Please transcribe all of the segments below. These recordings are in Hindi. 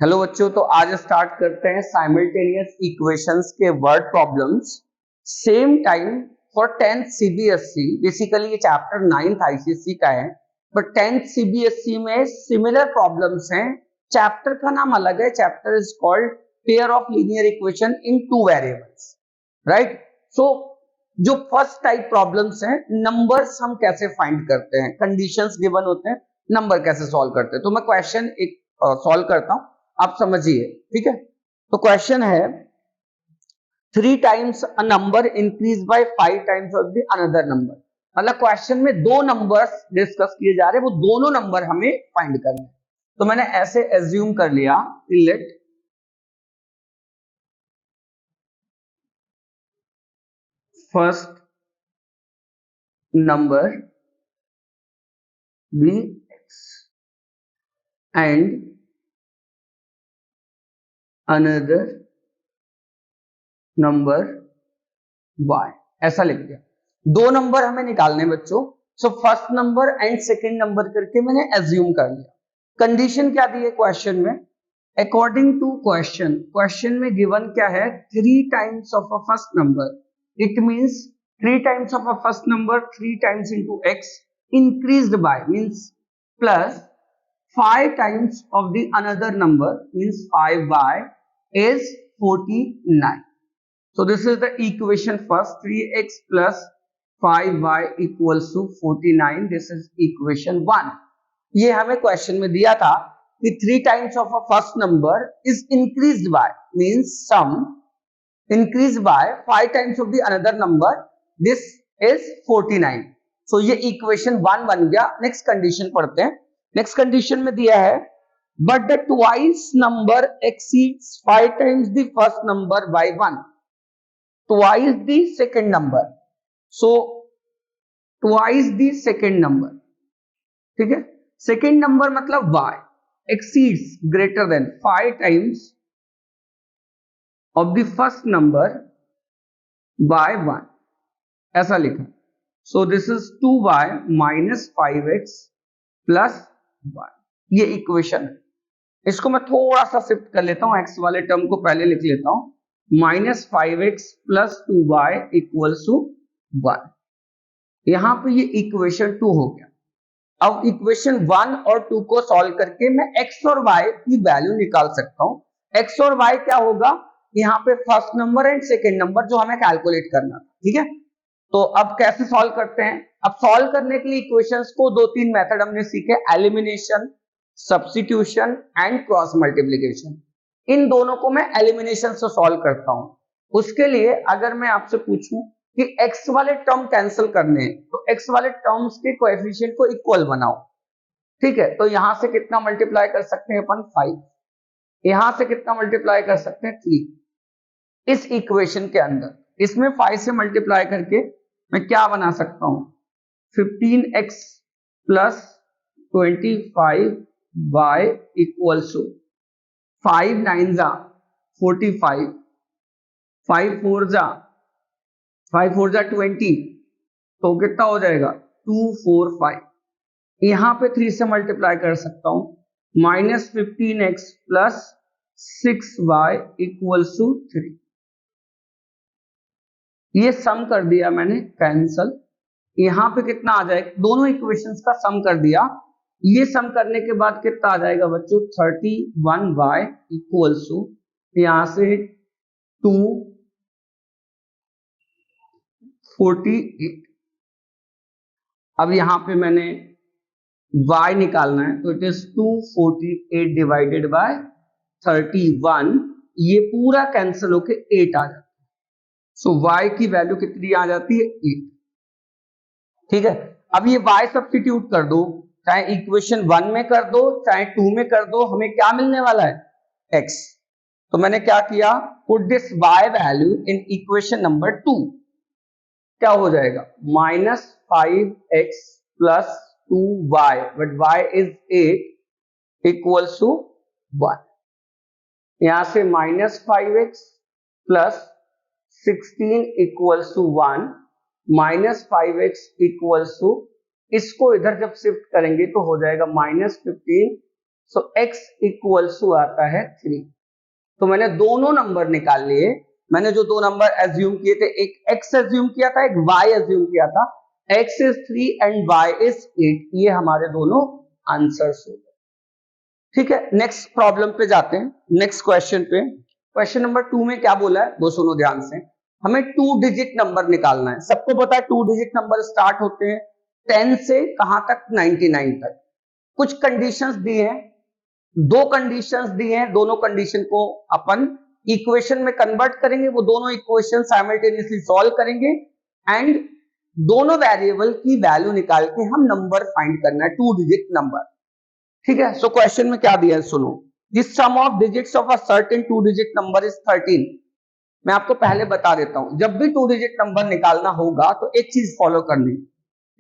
हेलो बच्चों, तो आज स्टार्ट करते हैं साइमल्टेनियस इक्वेशंस के word problems same time for 10th CBSE. Basically ये चैप्टर 9th आईसीएसई का है, बट 10th सीबीएसई में सिमिलर प्रॉब्लम्स हैं। चैप्टर का नाम अलग है, chapter is called pair of linear equation in two variables, right. So जो फर्स्ट टाइप प्रॉब्लम्स हैं, नंबर्स हम कैसे फाइंड करते हैं, कंडीशंस गिवन होते हैं, नंबर कैसे सॉल्व करते हैं। तो मैं क्वेश्चन एक सॉल्व करता हूं, आप समझिए, ठीक है। तो क्वेश्चन है 3 times a number increase by 5 times of the another number. मतलब क्वेश्चन में दो नंबर्स डिस्कस किए जा रहे हैं, वो दोनों नंबर हमें फाइंड करने हैं। तो मैंने ऐसे एज्यूम कर लिया, let first number be X and another number y, ऐसा लिख दिया। दो नंबर हमें निकालने बच्चों, so first number and second number करके मैंने एज्यूम कर लिया। कंडीशन क्या दी है क्वेश्चन में, अकॉर्डिंग टू क्वेश्चन में गिवन क्या है, 3 times of a first number, it means 3 times of a first number 3 times into x increased by means plus 5 times of the another number means 5y is 49. So this is the equation first, 3x plus 5y equals to 49. This is equation 1. ये हमें क्वेश्चन में दिया था कि 3 times of a first number is increased by means sum increased by 5 times of the another number. This is 49. So ये equation 1 बन गया। नेक्स्ट कंडीशन पढ़ते हैं। नेक्स्ट कंडीशन में दिया है but the twice number exceeds 5 times the first number by 1. Twice the second number, so twice the second number, ठीक है। सेकेंड नंबर मतलब y exceeds greater than 5 times of the first number by 1, ऐसा लिखा। so this is 2y minus 5x plus 1, ये इक्वेशन है। इसको मैं थोड़ा सा शिफ्ट कर लेता हूं, x वाले टर्म को पहले लिख लेता हूं, -5x plus 2y equals to 1। यहां पे ये इक्वेशन 2 हो गया। अब इक्वेशन 1 और 2 को सॉल्व करके मैं x और y की वैल्यू निकाल सकता हूं। x और y क्या होगा, यहाँ पे first number and second number जो हमें कैलकुलेट करना था, ठीक है। तो अब कैसे सॉल्व करते हैं, अब सॉल्व करने के लिए इक्वेशंस को 2-3 मेथड हमने सीखे, elimination, substitution and cross multiplication. इन दोनों को मैं एलिमिनेशन से सॉल्व करता हूं। उसके लिए अगर मैं आपसे पूछूं कि x वाले टर्म कैंसिल करने हैं, तो x वाले टर्म्स के कोएफिशिएंट को इक्वल बनाओ, ठीक है। तो यहां से कितना मल्टीप्लाई कर सकते हैं अपन, 5। यहां से कितना मल्टीप्लाई कर सकते हैं, 3। इस इक्वेशन के अंदर इसमें 5 से मल्टीप्लाई करके मैं क्या बना सकता हूं, 15x plus 25y equals to 5 9 जा 45, 5 4 जा 20, तो कितना हो जाएगा 245। यहां पे 3 से मल्टीप्लाई कर सकता हूं, -15x plus 6y equals to 3। ये सम कर दिया मैंने, कैंसल। यहां पे कितना आ जाएगा, दोनों इक्वेशंस का सम कर दिया। ये सम करने के बाद कितना आ जाएगा बच्चों, 31y इक्वल्स टू यहां से 248। अब यहां पे मैंने y निकालना है, तो इट इज 248 डिवाइडेड बाय 31, ये पूरा कैंसिल होके 8 आ जाता है। सो y की वैल्यू कितनी आ जाती है, 8, ठीक है। अब ये y सब्स्टिट्यूट कर दो, चाहे इक्वेशन 1 में कर दो चाहे 2 में कर दो, हमें क्या मिलने वाला है, x। तो मैंने क्या किया, put this y value in equation number 2, क्या हो जाएगा, -5x plus 2y, but y is 8 equals to 1। यहां से -5x plus 16 equals to 1, -5x equals to, इसको इधर जब शिफ्ट करेंगे तो हो जाएगा -15 सो x इक्वल्स टू आता है 3। तो मैंने दोनों नंबर निकाल लिए। मैंने जो दो नंबर एज्यूम किए थे, एक x एज्यूम किया था, एक y एज्यूम किया था। x is 3 and y is 8। ये हमारे दोनों आंसर्स हो गए। ठीक है, नेक्स्ट प्रॉब्लम पे जाते हैं, नेक्स्ट क्वेश्चन पे। क्वेश्चन नंबर 2 में क्या बोला है वो सुनो ध्यान से। हमें 2 डिजिट नंबर निकालना है। सबको पता है 2 डिजिट नंबर स्टार्ट होते हैं 10 से कहां तक, 99 तक। कुछ कंडीशंस दी हैं, दो कंडीशंस दी हैं, दोनों कंडीशन को अपन इक्वेशन में कन्वर्ट करेंगे। वो दोनों इक्वेशन साइमल्टेनियसली सॉल्व करेंगे एंड दोनों वेरिएबल की वैल्यू निकाल के हम नंबर फाइंड करना है, 2 डिजिट नंबर। ठीक है, सो क्वेश्चन में क्या दिया है सुनो। The sum of digits of a certain 2 digit number is 13। मैं आपको पहले बता देता हूं, जब भी 2 डिजिट नंबर निकालना होगा तो एक चीज फॉलो करनी,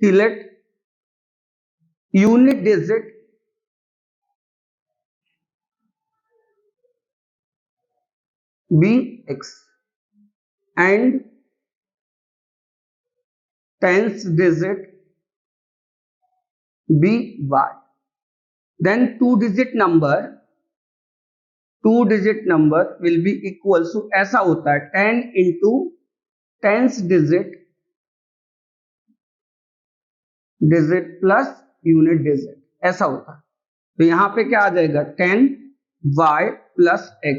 कि let unit digit be x and tens digit be y, then two digit number will be equal to, ऐसा होता है 10 into tens digit plus unit digit, ऐसा होता है। तो यहां पे क्या आ जाएगा 10y plus x।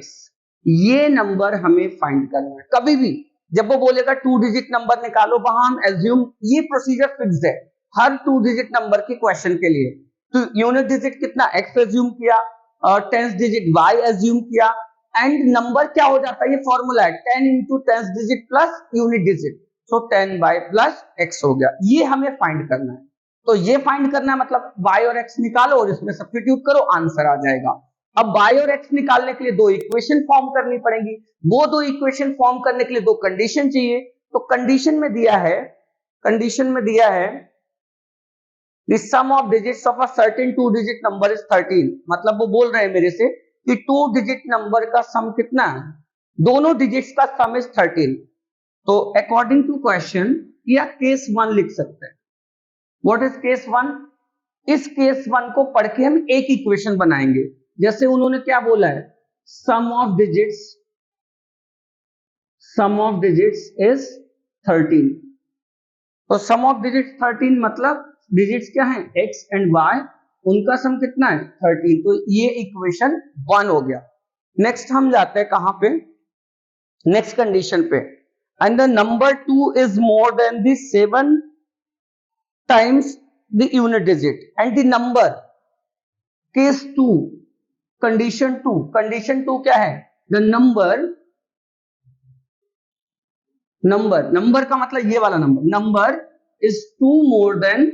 ये नंबर हमें फाइंड करना है। कभी भी जब वो बोलेगा 2 डिजिट नंबर निकालो, वहां हम एज्यूम, ये प्रोसीजर फिक्स्ड है हर 2 डिजिट नंबर के क्वेश्चन के लिए। तो यूनिट डिजिट कितना x एज्यूम किया और टेंस डिजिट y एज्यूम किया एंड नंबर क्या हो जाता है, ये फॉर्मूला है 10 into tens digit plus unit digit, so 10y plus x हो गया। ये हमें फाइंड करना है। तो ये फाइंड करना है मतलब y और x निकालो और इसमें सब्स्टिट्यूट करो, आंसर आ जाएगा। अब y और x निकालने के लिए दो इक्वेशन फॉर्म करनी पड़ेंगी। वो दो इक्वेशन फॉर्म करने के लिए दो कंडीशन चाहिए। तो कंडीशन में दिया है the sum of digits of a certain 2 digit number is 13। मतलब वो बोल रहे हैं मेरे से कि 2 डिजिट नंबर का सम कितना है, दोनों डिजिट्स का सम इज 13। तो अकॉर्डिंग टू क्वेश्चन या केस 1 लिख सकते हैं। What is case 1? इस केस 1 को पढ़ के हम एक इक्वेशन बनाएंगे। जैसे उन्होंने क्या बोला है, सम ऑफ डिजिट्स इज 13। तो सम ऑफ डिजिट्स 13 मतलब डिजिट्स क्या है x एंड y, उनका सम कितना है 13। तो ये इक्वेशन 1 हो गया। नेक्स्ट हम जाते हैं कहां पे, नेक्स्ट कंडीशन पे। And the number 2 is more than the 7 times the unit digit and the number, case 2, condition 2 क्या है, द नंबर का मतलब ये वाला number is 2 more than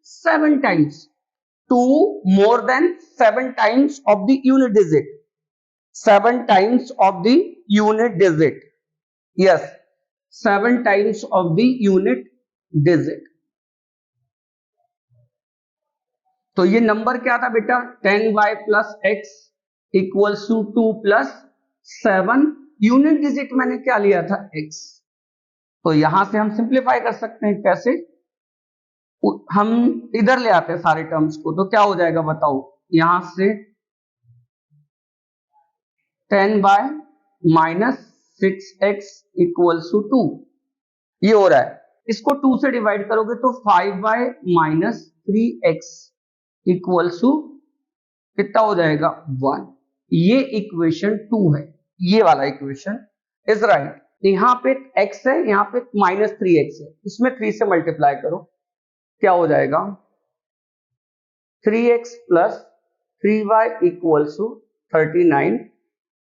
7 times, 2 more than 7 times of the unit digit, 7 times of the unit digit, yes 7 times of the unit digit। तो ये नंबर क्या था बेटा, 10y plus x equals to 2 plus 7, unit digit मैंने क्या लिया था x। तो यहां से हम सिंप्लीफाई कर सकते हैं, कैसे, हम इधर ले आते हैं सारे टर्म्स को। तो क्या हो जाएगा बताओ, यहां से 10y minus 6x equals to 2, ये हो रहा है। इसको 2 से डिवाइड करोगे तो 5y minus 3x equals to कितना हो जाएगा 1। ये इक्वेशन 2 है, ये वाला इक्वेशन इज राइट। यहां पे x है, यहां पे माइनस 3x है, इसमें 3 से मल्टीप्लाई करो, क्या हो जाएगा 3x plus 3y equals to 39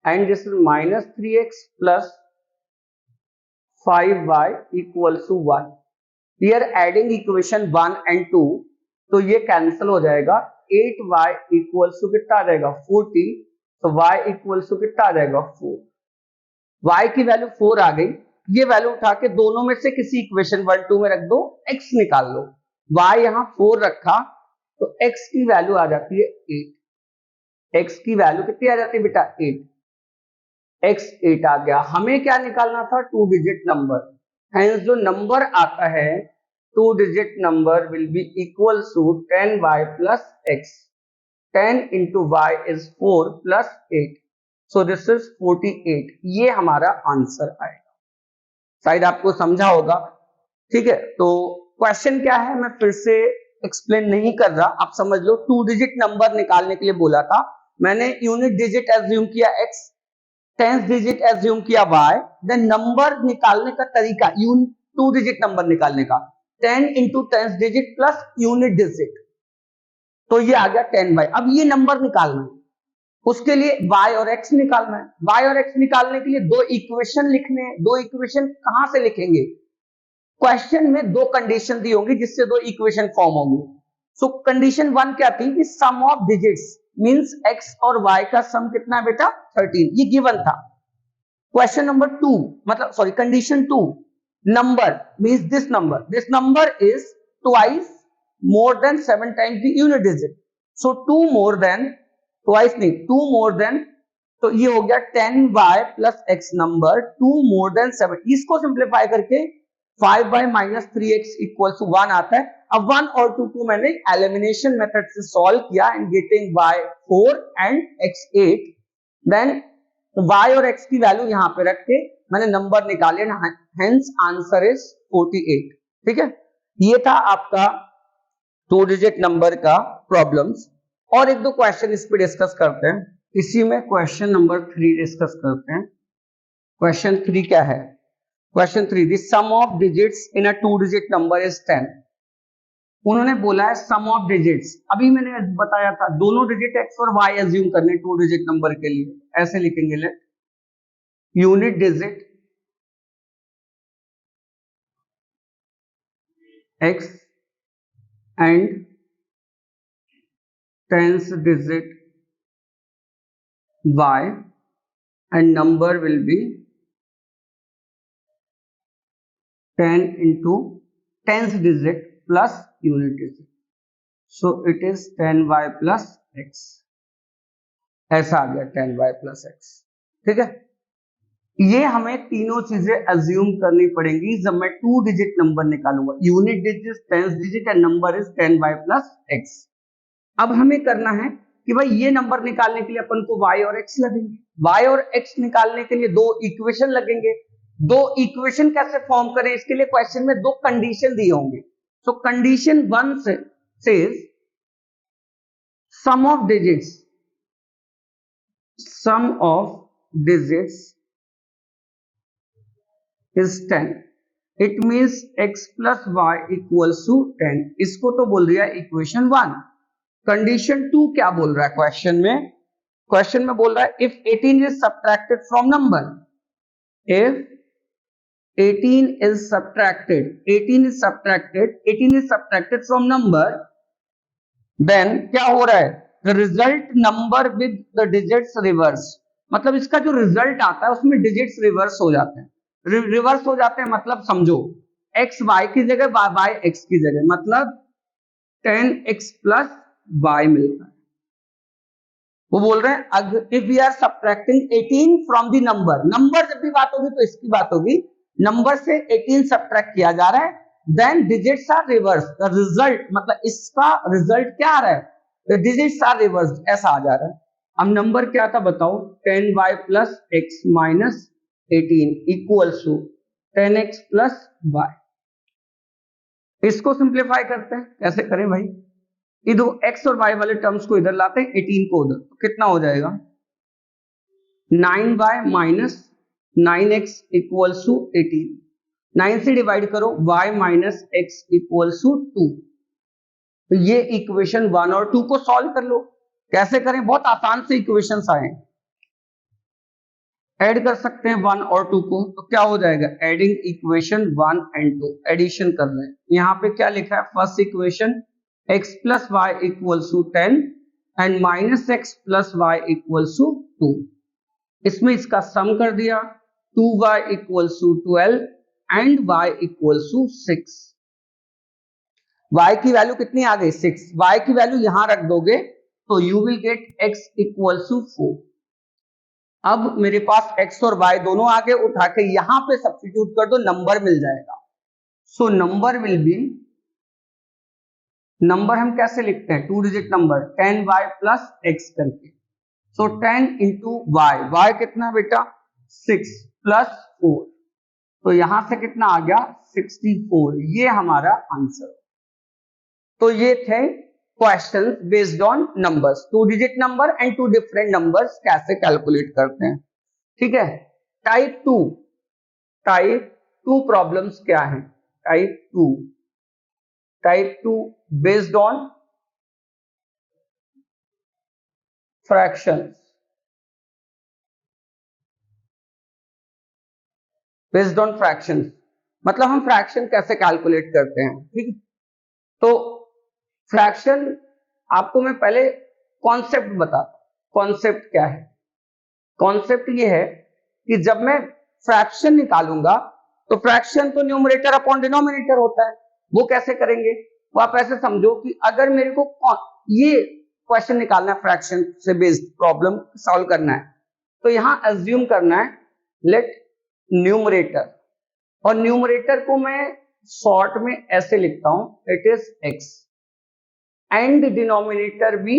and this is minus 3x plus 5y equals to 1। We are adding equation 1 and 2, तो ये कैंसिल हो जाएगा। 8y इक्वल्स टू कितना आ जाएगा 40, तो y इक्वल्स टू कितना आ जाएगा 4। y की वैल्यू 4 आ गई, ये वैल्यू उठा के दोनों में से किसी इक्वेशन 1 2 में रख दो, x निकाल लो। y यहां 4 रखा तो x की वैल्यू आ जाती है 8। x की वैल्यू कितनी आ जाती है बेटा 8, x 8 आ गया। हमें क्या निकालना था 2 डिजिट नंबर, हेंस जो नंबर आता है 2 digit number will be equal to 10y plus x। 10 into y is 4 plus 8, so this is 48. ये हमारा आंसर आएगा, शायद आपको समझा होगा। ठीक है, तो क्वेश्चन क्या है मैं फिर से एक्सप्लेन नहीं कर रहा, आप समझ लो। 2 डिजिट नंबर निकालने के लिए बोला था, मैंने यूनिट डिजिट एज्यूम किया x, 10th डिजिट एज्यूम किया y, देन नंबर निकालने का तरीका 2 डिजिट नंबर निकालने का 10 into 10th digit plus unit digit, तो ये आ गया 10y। अब ये नंबर निकालना है, उसके लिए y और x निकालना है। y और x निकालने के लिए दो इक्वेशन लिखने हैं। दो इक्वेशन कहां से लिखेंगे, क्वेश्चन में दो कंडीशन दी होंगी जिससे दो इक्वेशन फॉर्म होंगे। सो कंडीशन 1 क्या थी कि सम ऑफ डिजिट्स मींस x और y का सम कितना है बेटा 13, ये गिवन था। क्वेश्चन नंबर 2 मतलब sorry condition 2, number means this number is twice more than 7 times the unit digit, so 2 more than, twice नहीं 2 मोर देन, तो ये हो गया 10y plus x number 2 more than 7। इसको सिंप्लीफाई करके 5y minus 3x equal to 1 आता है। अब 1 और 2 को मैंने एलिमिनेशन मेथड से सॉल्व किया and getting y 4 and x 8, then y और x की वैल्यू यहां पे रख के मैंने नंबर निकाले, हेंस आंसर इज 48। ठीक है, ये था आपका 2 डिजिट नंबर का प्रॉब्लम्स। और एक दो क्वेश्चन इस पे डिस्कस करते हैं, इसी में क्वेश्चन नंबर 3 डिस्कस करते हैं। क्वेश्चन 3 क्या है, question 3, the sum of digits in a 2 digit number is 10। उन्होंने बोला है सम ऑफ डिजिट्स, अभी मैंने बताया था दोनों डिजिट x और y एज्यूम करने 2 डिजिट नंबर के लिए, ऐसे लिखेंगे let unit digit x and tens digit y and number will be 10 into 10th digit plus unit digit, so it is 10y plus x, ऐसा आ गया 10y plus x। ठीक है, ये हमें तीनों चीजें अज्यूम करनी पड़ेंगी जब मैं 2 डिजिट नंबर निकालूंगा। Unit digit, 10th digit and number is 10y plus x। अब हमें करना है कि भाई ये नंबर निकालने के लिए अपन को y और x लगेंगे, y और x निकालने के लिए दो इक्वेशन लगेंगे। दो इक्वेशन कैसे फॉर्म करें, इसके लिए क्वेश्चन में दो कंडीशन दिए होंगे। सो condition 1 says sum of digits is 10, it means x plus y equals to 10, इसको तो बोल दिया इक्वेशन 1। कंडीशन 2 क्या बोल रहा है क्वेश्चन में, क्वेश्चन में बोल रहा है if 18 is subtracted from number, if 18 is subtracted from number, then क्या हो रहा है, the result number with the digits reverse, मतलब इसका जो रिजल्ट आता है उसमें डिजिट्स रिवर्स हो जाते हैं। रिवर्स हो जाते हैं मतलब समझो x y की जगह y x की जगह, मतलब 10x प्लस y मिलता है। वो बोल रहे हैं if we are subtracting 18 from the number जब भी बात होगी तो इसकी बात होगी, नंबर से 18 सब्ट्रैक्ट किया जा रहा है, then digits are reverse, the result मतलब इसका रिजल्ट क्या आ रहा है, द डिजिट्स आर रिवर्स, ऐसा आ जा रहा है। अब नंबर क्या था बताओ, 10y plus x minus 18 equals to 10x plus y। इसको सिंप्लीफाई करते हैं, कैसे करें भाई, इधर x और y वाले टर्म्स को इधर लाते हैं, 18 को उधर, तो कितना हो जाएगा 9y minus 9x equals to 18, 9 से डिवाइड करो y minus x equals to 2। तो ये इक्वेशन 1 और 2 को सॉल्व कर लो, कैसे करें, बहुत आसान से इक्वेशंस आए, ऐड कर सकते हैं 1 और 2 को, तो क्या हो जाएगा, एडिंग इक्वेशन 1 एंड 2, एडिशन कर रहे हैं। यहां पे क्या लिखा है, first equation x plus y equals to 10 and minus x plus y equals to 2, इसमें इसका सम कर दिया, 2y इक्वल्स टू 12 एंड y इक्वल्स टू 6। y की वैल्यू कितनी आ गई 6, y की वैल्यू यहां रख दोगे तो you will get x equals to 4। अब मेरे पास x और y दोनों आगे उठा के यहां पे सब्स्टिट्यूट कर दो, नंबर मिल जाएगा। So number will B number हम कैसे लिखते हैं, 2 digit number 10y plus x करके। सो 10 इंटू वाई, वाई कितना बेटा 6 प्लस 4, तो यहां से कितना आ गया 64, ये हमारा आंसर। तो ये थे question based on numbers, 2 digit number and 2 different numbers कैसे कैलकुलेट करते हैं, ठीक है। टाइप 2, टाइप 2 प्रॉब्लम्स क्या है, type 2 based on fractions, based on fractions मतलब हम फ्रैक्शन कैसे कैलकुलेट करते हैं, ठीक है। तो फ्रैक्शन आपको मैं पहले कॉन्सेप्ट बताता हूं, कॉन्सेप्ट क्या है। कॉन्सेप्ट ये है कि जब मैं फ्रैक्शन निकालूंगा तो फ्रैक्शन तो न्यूमरेटर अपॉन डिनोमिनेटर होता है, वो कैसे करेंगे, वो आप ऐसे समझो कि अगर मेरे को ये क्वेश्चन निकालना है, फ्रैक्शन से बेस्ड प्रॉब्लम सॉल्व करना है, तो यहां अज्यूम करना है लेट न्यूमरेटर, और न्यूमरेटर को मैं शॉर्ट में ऐसे लिखता हूं, it is x and denominator भी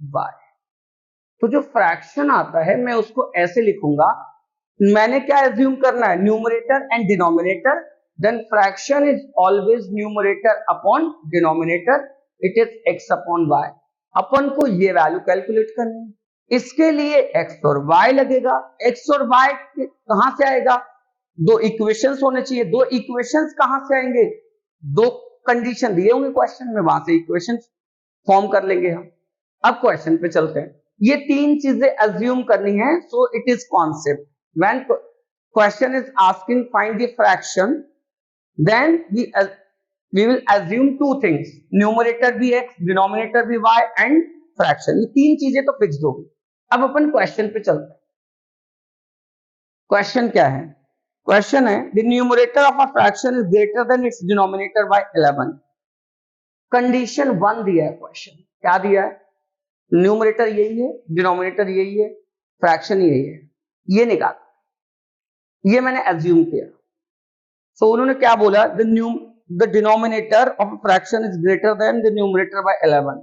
y। तो जो फ्रैक्शन आता है मैं उसको ऐसे लिखूंगा, मैंने क्या एज्यूम करना है, numerator and denominator, then fraction is always numerator upon denominator, it is x upon y। अपन को ये वैल्यू कैलकुलेट करनी है, इसके लिए x और y लगेगा। x और y कहां से आएगा, दो इक्वेशंस होने चाहिए, दो इक्वेशंस कहां से आएंगे, दो कंडीशन दिए होंगे क्वेश्चन में, वहां से इक्वेशंस फॉर्म कर लेंगे हम। अब क्वेश्चन पे चलते हैं, ये तीन चीजें अज्यूम करनी है, so it is concept. When question is asking find the fraction, then we will assume two things, numerator भी x, denominator भी y and fraction, ये तीन चीजें तो फिक्स्ड होगी। अब अपन क्वेश्चन पे चलते हैं। क्वेश्चन क्या है, क्वेश्चन है the numerator of a fraction is greater than its denominator by 11। Condition 1 दिया है, क्वेश्चन क्या दिया है, न्यूमरेटर यही है, डिनोमिनेटर यही है, फ्रैक्शन यही है, ये निकाल, ये मैंने एज्यूम किया। सो उन्होंने क्या बोला, the denominator of a fraction is greater than the numerator by 11,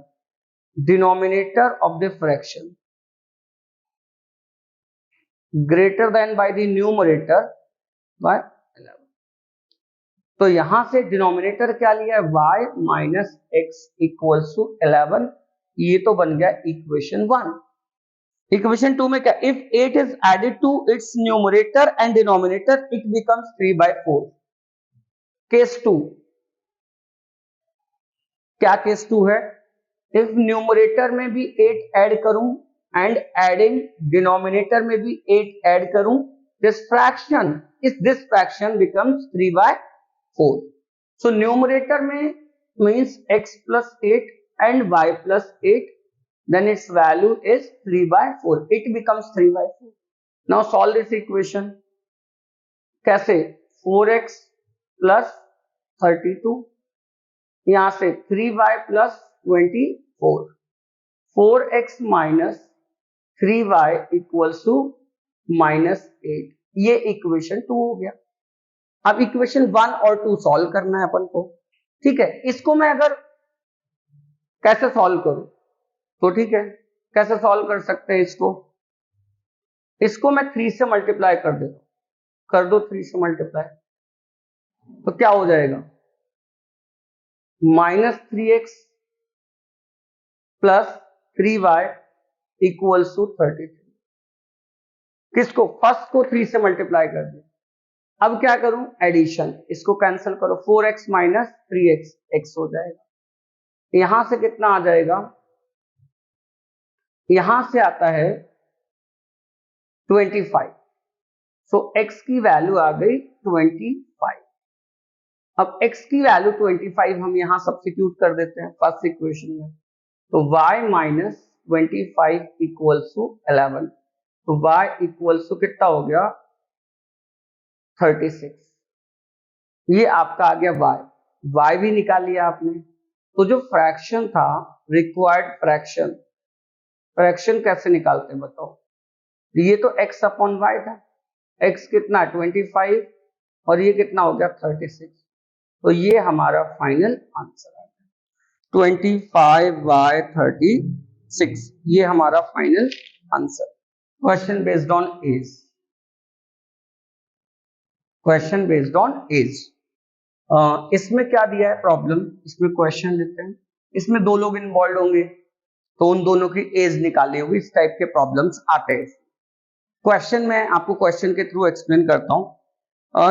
denominator of the fraction greater than by the numerator by 11। तो यहां से डिनोमिनेटर क्या लिया है, y minus x equals to 11, ये तो बन गया इक्वेशन 1। इक्वेशन 2 में क्या, if 8 is added to its numerator and denominator it becomes 3/4। Case 2, क्या केस 2 है, इफ न्यूमरेटर में भी 8 ऐड करूं एंड एडिंग डिनोमिनेटर में भी 8 ऐड करूं, this fraction becomes 3/4। So numerator में means x plus 8 and y plus 8, then its value is 3/4, it becomes 3/4। now solve this equation, कैसे, 4x plus 32, यहां से 3y plus 24, 4x minus 3y equals to -8, ये इक्वेशन 2 हो गया। अब इक्वेशन 1 और 2 सॉल्व करना है अपन को, ठीक है। इसको मैं अगर कैसे सॉल्व करूं, तो ठीक है, कैसे सॉल्व कर सकते हैं इसको मैं 3 से मल्टीप्लाई कर देता हूं, कर दो 3 से मल्टीप्लाई, तो क्या हो जाएगा, -3x plus 3y equals to 33। किसको, फर्स्ट को 3 से मल्टीप्लाई कर दिया। अब क्या करूं, एडिशन, इसको कैंसिल करो, 4x माइनस 3x, x हो जाएगा। यहां से कितना आ जाएगा, यहां से आता है 25, सो x की वैल्यू आ गई 25। अब x की वैल्यू 25 हम यहां सब्स्टिट्यूट कर देते हैं फर्स्ट इक्वेशन में, तो y माइनस 25 इक्वल्स टू 11, तो y इक्वल्स टू कितना हो गया 36, ये आपका आ गया y भी निकाल लिया आपने। तो जो फ्रैक्शन था, रिक्वायर्ड फ्रैक्शन कैसे निकालते हैं बताओ, ये तो x अपॉन y था, x कितना 25 और ये कितना हो गया 36, तो ये हमारा फाइनल आंसर आ गया। 25/36, ये हमारा final answer. Question based on age, question based on age. इसमें क्या दिया है प्रॉब्लम, इसमें क्वेश्चन लेते हैं। इसमें दो लोग इन्वॉल्व होंगे तो उन दोनों की एज निकालनी होगी, इस टाइप के प्रॉब्लम्स आते हैं। क्वेश्चन में आपको क्वेश्चन के थ्रू एक्सप्लेन करता हूँ।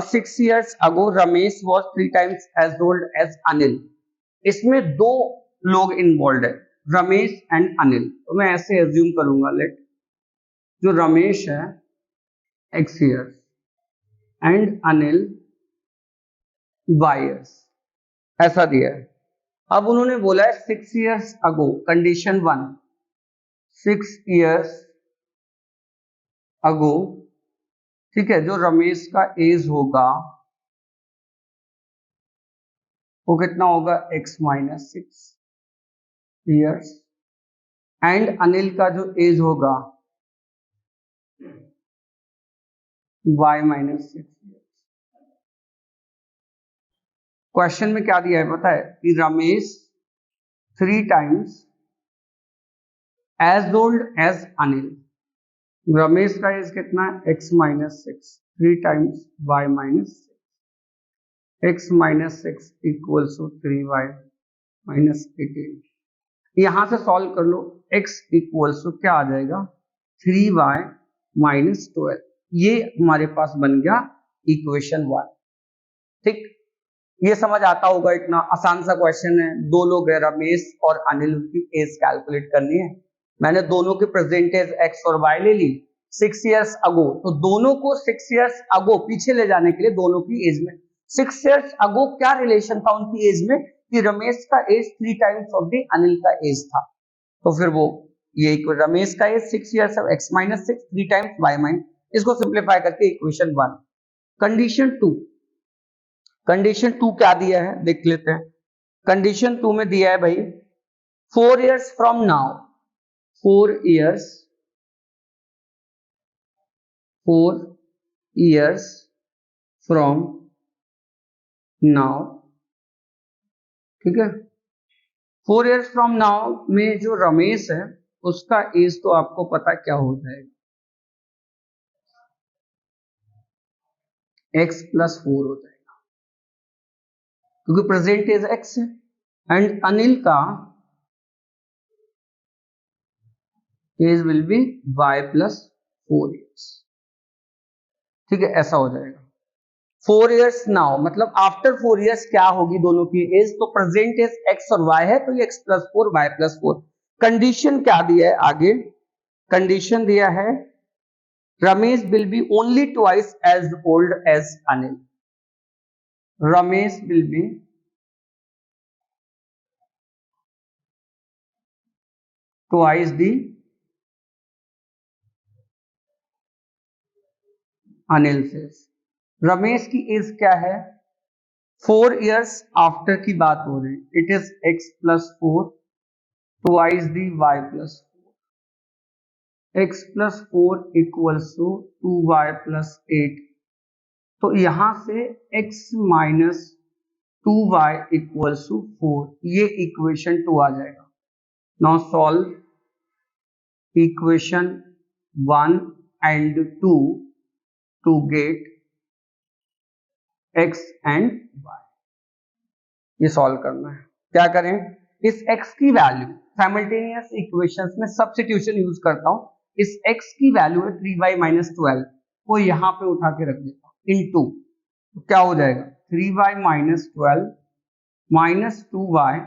6 years ago Ramesh was 3 times as old as Anil. इसमें दो लोग इन्वॉल्व है, रमेश एंड अनिल। तो मैं ऐसे एज्यूम करूंगा, लेट जो रमेश है x years and Anil y years, ऐसा दिया है। अब उन्होंने बोला है 6 years ago, condition 1, 6 years ago, ठीक है, जो रमेश का एज होगा वो कितना होगा, x - 6 years, एंड अनिल का जो एज होगा y - 6 years। क्वेश्चन में क्या दिया है पता है कि Ramesh 3 times as old as Anil. Ramesh का एज कितना है, x - 6, 3 times y - 6, x - 6 equals to 3y - 18। यहां से सॉल्व कर लो, x इक्वल्स टू क्या आ जाएगा, 3y - 12। ये हमारे पास बन गया इक्वेशन 1। ठीक, ये समझ आता होगा, इतना आसान सा क्वेश्चन है। दो लोग है, रमेश और अनिल, की एज कैलकुलेट करनी है। मैंने दोनों की प्रेजेंट एज x और y ले ली 6 years ago, तो दोनों को 6 years ago पीछे ले जाने के लिए दोनों की एज में 6 years ago क्या रिलेशन था उनकी एज में, कि रमेश का age 3 times of the Anil का एज था। तो फिर वो ये रमेश का age 6 years of x - 6, 3 times y - इसको सिंप्लीफाई करके इक्वेशन 1। कंडीशन 2, कंडीशन 2 क्या दिया है देख लेते हैं। कंडीशन 2 में दिया है भाई 4 years from now, 4 years from now, ठीक है। 4 years फ्रॉम नाउ में जो रमेश है उसका एज तो आपको पता क्या हो जाएगा, x + 4 हो जाएगा, क्योंकि प्रेजेंट एज x है। एंड अनिल का as will be y + 4 years, ठीक है, ऐसा हो जाएगा। 4 years नाउ मतलब आफ्टर 4 years क्या होगी दोनों की एज, तो प्रेजेंट एज x और y है, तो ये x + 4 y + 4। कंडीशन क्या दिया है आगे, कंडीशन दिया है Ramesh will be only twice as old as Anil. Ramesh will be twice the Anil से। रमेश की एज क्या है, 4 years आफ्टर की बात हो रही, इट is x + 4 twice the y + 4, x + 4 equals to 2y + 8। तो यहां से x - 2y इक्वल्स टू 4, ये इक्वेशन 2 आ जाएगा। Now solve equation 1 and 2 to get x and y। ये सॉल्व करना है, क्या करें, इस x की वैल्यू साइमल्टेनियस इक्वेशंस में सब्स्टिट्यूशन यूज करता हूं। इस x की वैल्यू है 3y - 12 को यहां पे उठा के रख देता हूं इनटू, तो क्या हो जाएगा 3y - 12 - 2y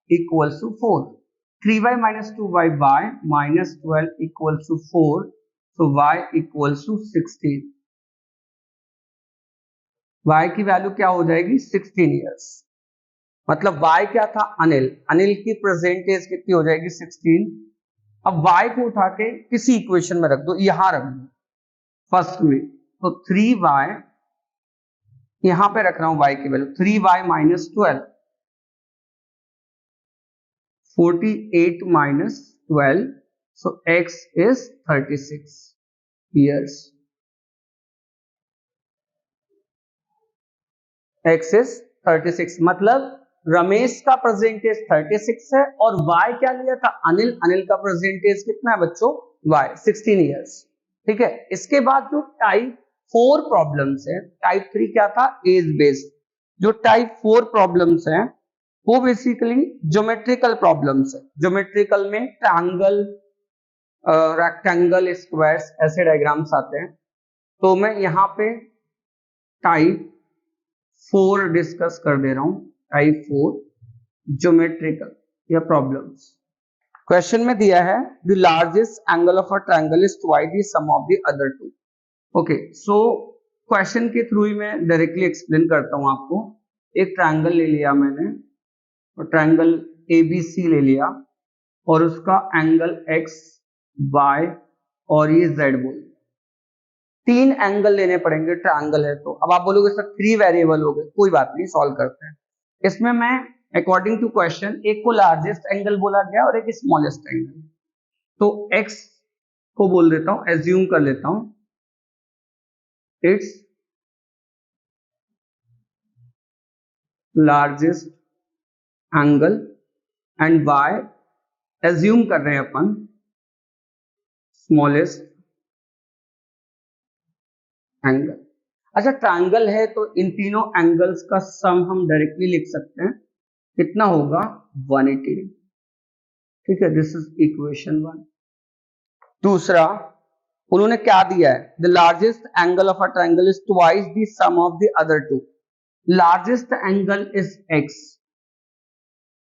equals to 4। 3y - 2y y - 12 equals to 4, so y equals to 16। y की वैल्यू क्या हो जाएगी 16 इयर्स, मतलब y क्या था अनिल, अनिल की प्रेजेंट एज कितनी हो जाएगी 16। अब y को उठा के किसी इक्वेशन में रख दो, यहां रख दो फर्स्ट में, तो 3y यहां पे रख रहा हूं y की value 3y - 12, 48 - 12, so x is 36 years, x is 36 मतलब रमेश का परसेंटेज 36 है और y क्या लिया था अनिल, अनिल का परसेंटेज कितना है बच्चों y 16 इयर्स। ठीक है, इसके बाद जो टाइप 4 प्रॉब्लम्स है, टाइप 3 क्या था एज बेस्ड, जो टाइप 4 प्रॉब्लम्स हैं वो बेसिकली ज्योमेट्रिकल प्रॉब्लम्स है। ज्योमेट्रिकल में ट्रायंगल, रेक्टेंगल, स्क्वायर्स ऐसे डायग्राम्स आते हैं। तो मैं यहाँ पे टाइप 4 डिस्कस कर दे रहा हूं, टाइप 4 ज्योमेट्रिकल या प्रॉब्लम्स। क्वेश्चन में दिया है the largest angle of a triangle is twice the sum of the other two. Okay, so question के थ्रू ही मैं डायरेक्टली एक्सप्लेन करता हूं आपको। एक ट्रायंगल ले लिया मैंने और ट्रायंगल ABC ले लिया और उसका एंगल X, Y और ये Z बोल, 3 एंगल लेने पड़ेंगे ट्रायंगल है तो। अब आप बोलोगे सर 3 वेरिएबल हो गए, कोई बात नहीं, सॉल्व करते हैं। इसमें मैं अकॉर्डिंग टू क्वेश्चन एक को लार्जेस्ट एंगल बोला गया और एक स्मॉलेस्ट एंगल, तो X को बोल देता हूं, एज्यूम कर लेता हूं its largest angle and Y assume कर रहे हैं अपन स्मॉलेस्ट एंगल। अच्छा, ट्रायंगल है तो इन तीनों एंगल्स का सम हम डायरेक्टली लिख सकते हैं, कितना होगा 180 डिग्री। ठीक है, दिस इज इक्वेशन 1। दूसरा उन्होंने क्या दिया है, the largest angle of a triangle is twice the sum of the other two. Largest angle is x,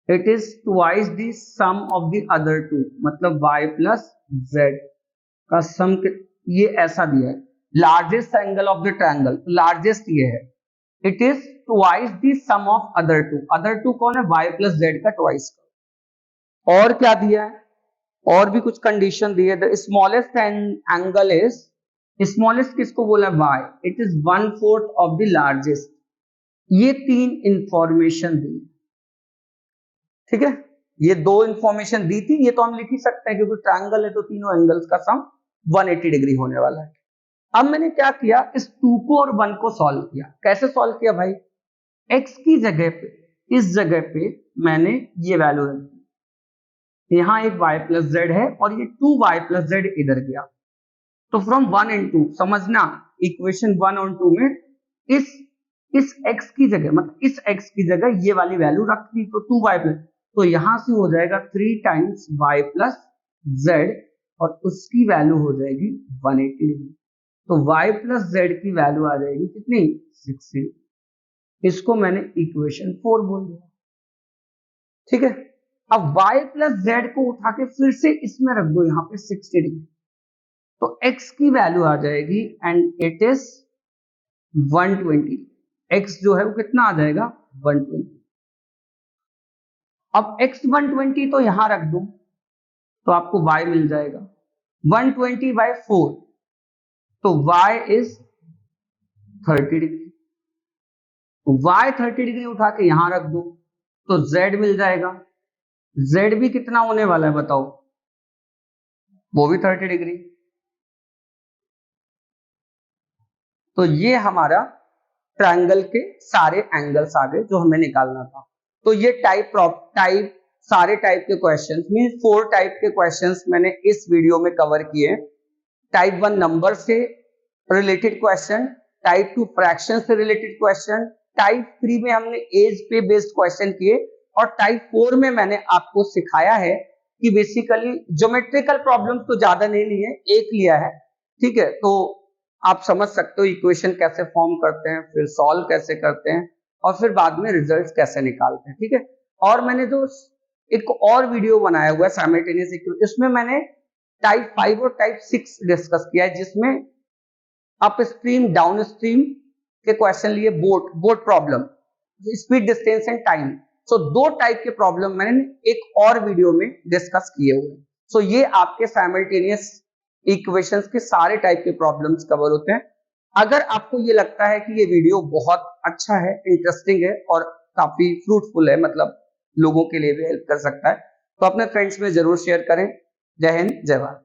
it is twice the sum of the other two, मतलब y प्लस z का सम। ये ऐसा दिया है largest angle of the triangle, largest ये है, it is twice the sum of other two. Other two कौन है, y प्लस z का ट्वाइस का। और क्या दिया है, और भी कुछ कंडीशन दी है। The smallest angle is, smallest किसको बोला y, it is 1/4 of the largest. ये 3 इंफॉर्मेशन दी। ठीक है, ये 2 इंफॉर्मेशन दी थी, ये तो हम लिख ही सकते हैं क्योंकि ट्रायंगल है तो तीनों एंगल्स का सम 180 डिग्री होने वाला है। अब मैंने क्या किया, इस 2 को और 1 को सॉल्व किया। कैसे सॉल्व किया भाई, x की जगह पे, इस जगह पे मैंने ये वैल्यू रख दी, यहाँ एक y प्लस जेड है और ये 2y प्लस जेड इधर गया। तो फ्रॉम 1 एंड 2 समझना, इक्वेशन 1 और 2 में इस x की जगह, मतलब इस x की जगह ये वाली वैल्यू रख दी, तो 2y प्लस, तो यहां से हो जाएगा 3 टाइम्स y प्लस जेड और उसकी वैल्यू हो जाएगी 180 डिग्री। तो y प्लस जेड की वैल्यू आ जाएगी कितनी 60। इसको मैंने इक्वेशन 4 बोल दिया। ठीक है, अब y प्लस जेड को उठा के फिर से इसमें रख दो यहाँ पे 60 डिग्री, तो x की वैल्यू आ जाएगी एंड इट इज 120। x जो है वो कितना आ जाएगा 120। अब x 120 तो यहां रख दो तो आपको y मिल जाएगा 120/4, तो y is 30 degree. y 30 degree उठा के यहां रख दो तो z मिल जाएगा, z भी कितना होने वाला है बताओ, वो भी 30 डिग्री। तो ये हमारा ट्रायंगल के सारे एंगल्स आ गए जो हमें निकालना था। तो ये सारे टाइप के क्वेश्चंस, मीन 4 टाइप के क्वेश्चंस मैंने इस वीडियो में कवर किए। टाइप 1 नंबर से रिलेटेड क्वेश्चन, टाइप 2 फ्रैक्शन से रिलेटेड क्वेश्चन, टाइप 3 में हमने एज पे बेस्ड क्वेश्चन किए और टाइप 4 में मैंने आपको सिखाया है कि बेसिकली ज्योमेट्रिकल प्रॉब्लम्स तो ज्यादा नहीं लिए, एक लिया है। ठीक है, तो आप समझ सकते हो इक्वेशन कैसे फॉर्म करते हैं, फिर सॉल्व कैसे करते हैं और फिर बाद में रिजल्ट्स कैसे निकालते हैं। ठीक है, और मैंने जो एक और वीडियो बनाया हुआ है साइमल्टेनियस इक्वेशन, इसमें मैंने टाइप 5 और टाइप 6 डिस्कस किया है, जिसमें अप स्ट्रीम डाउन स्ट्रीम के क्वेश्चन लिए, boat problem, speed distance and time. So 2 type के प्रॉब्लम मैंने एक और वीडियो में डिस्कस किए हुए हैं। सो ये आपके साइमल्टेनियस इक्वेशंस के सारे टाइप के प्रॉब्लम्स कवर होते हैं। अगर आपको ये लगता है कि ये वीडियो बहुत अच्छा है, इंटरेस्टिंग है और काफी फ्रूटफुल है, मतलब लोगों के लिए भी हेल्प कर सकता है, तो अपने फ्रेंड्स में जरूर शेयर करें। जय हिंद, जय भारत।